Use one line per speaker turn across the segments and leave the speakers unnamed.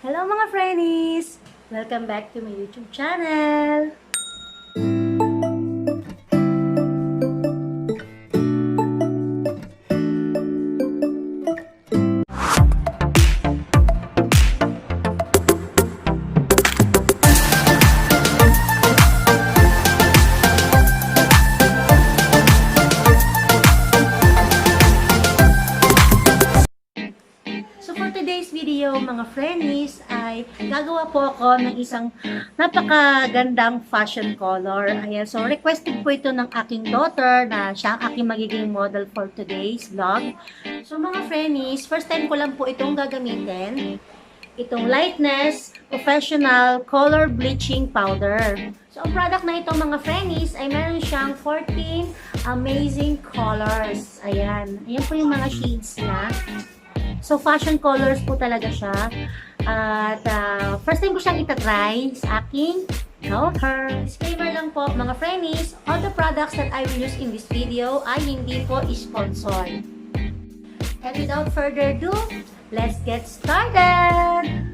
Hello mga frennies! Welcome back to my YouTube channel! So for today's video mga frennies ay gagawa po ako ng isang napakagandang fashion color. Ayan, so requested po ito ng aking daughter na siya ang aking magiging model for today's vlog. So mga frennies, first time ko lang po itong gagamitin. Itong Lightness Professional Color Bleaching Powder. So ang product na ito mga frennies ay meron siyang 14 amazing colors. Ayan, ayan po yung mga shades na. So, fashion colors po talaga siya. At first time ko siyang itatry sa aking daughter. Disclaimer lang po, mga frennies, all the products that I will use in this video ay hindi po sponsored. And without further ado, let's get started!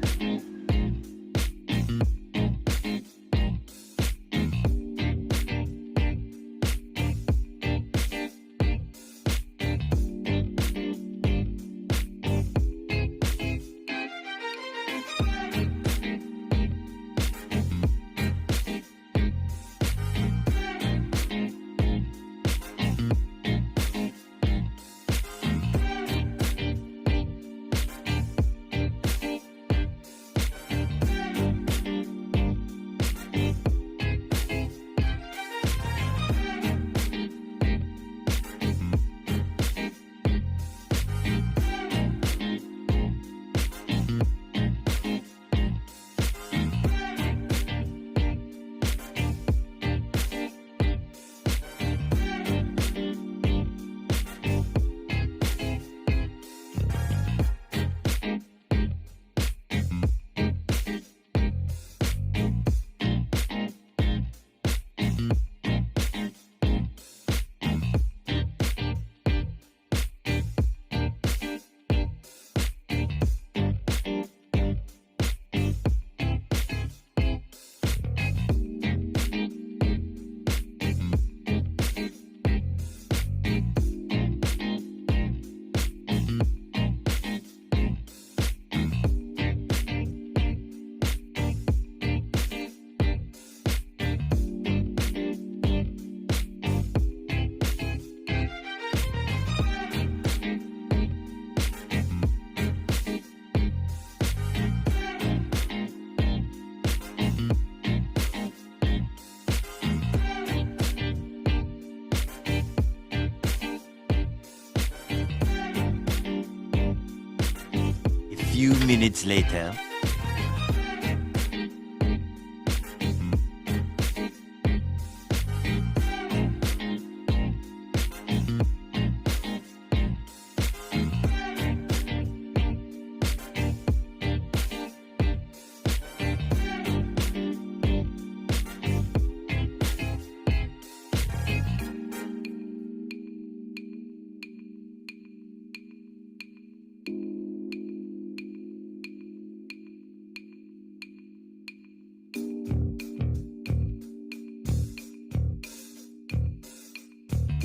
Few minutes later.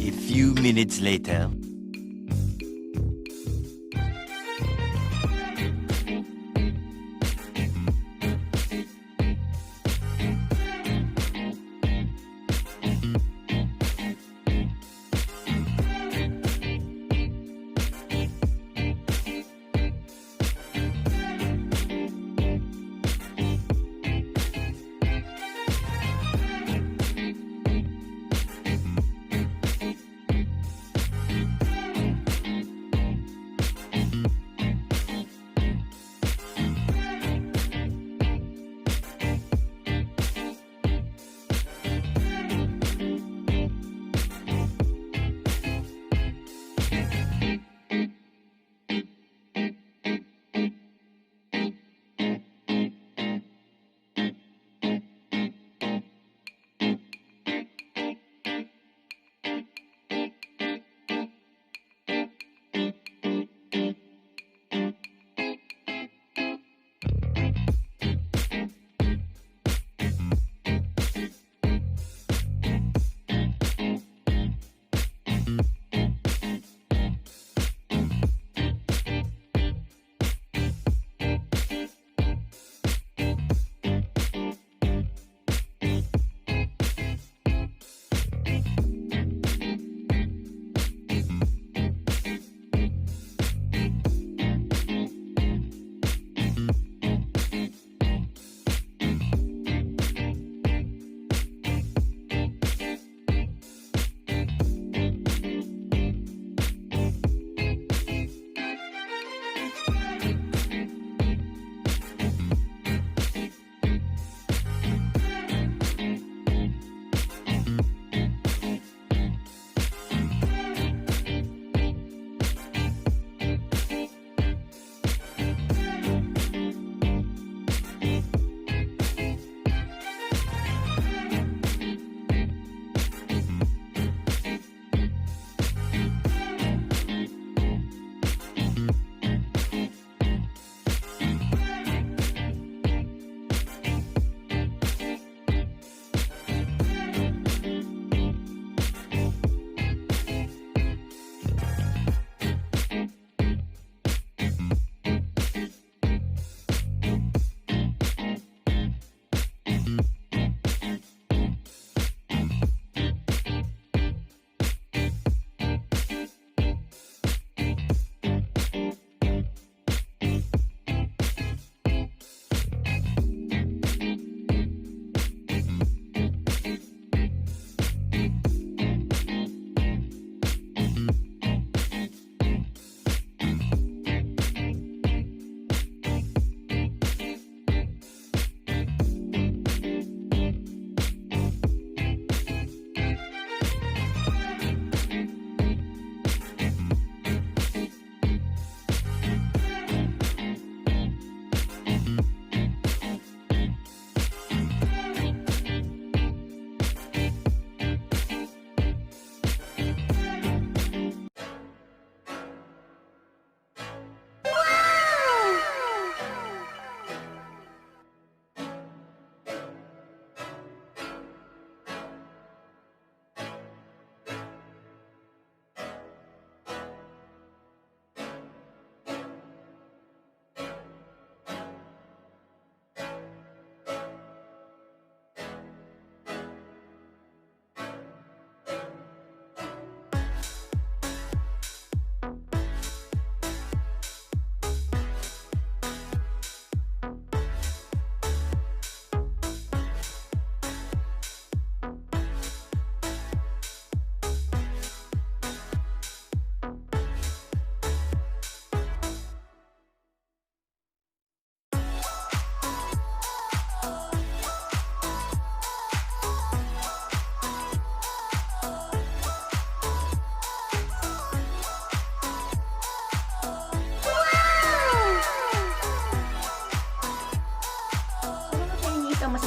A few minutes later.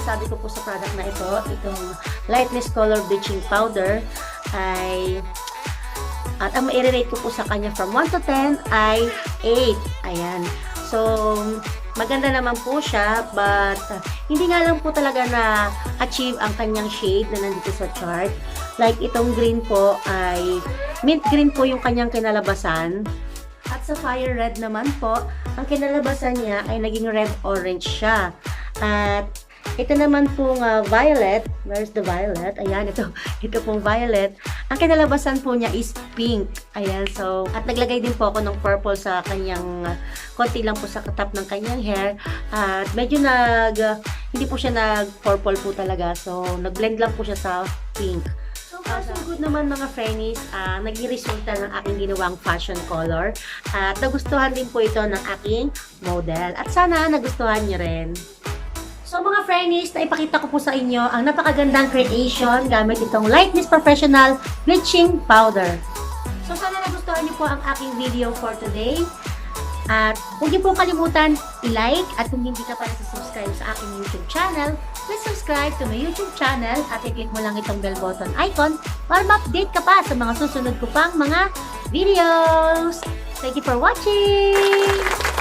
masasabi ko po sa product na ito, itong Lightness Color Bleaching Powder ay, at ang ma-rate ko po sa kanya from 1 to 10 ay 8. Ayan. So, maganda naman po siya, but hindi nga lang po talaga na achieve ang kanyang shade na nandito sa chart. Like itong green po ay mint green po yung kanyang kinalabasan. At sa fire red naman po, ang kinalabasan niya ay naging red-orange siya. At ito naman pong violet. Where's the violet? Ayan, ito pong violet. Ang kinalabasan po niya is pink. Ayan, so, at naglagay din po ako ng purple sa kanyang, konti lang po sa top ng kanyang hair. At medyo hindi po siya nag-purple po talaga. So, nag-blend lang po siya sa pink. So far, so good naman mga frennies. Naging resulta ng aking ginawang fashion color. At nagustuhan din po ito ng aking model. At sana nagustuhan niyo rin. So mga frennies, naipakita ko po sa inyo ang napakagandang creation gamit itong Lightness Professional Bleaching Powder. So sana nagustuhan niyo po ang aking video for today. At huwag niyo po kalimutan i-like at kung hindi ka pa nasa-subscribe sa aking YouTube channel, please subscribe to my YouTube channel at i-click mo lang itong bell button icon para ma-update ka pa sa mga susunod ko pang mga videos. Thank you for watching!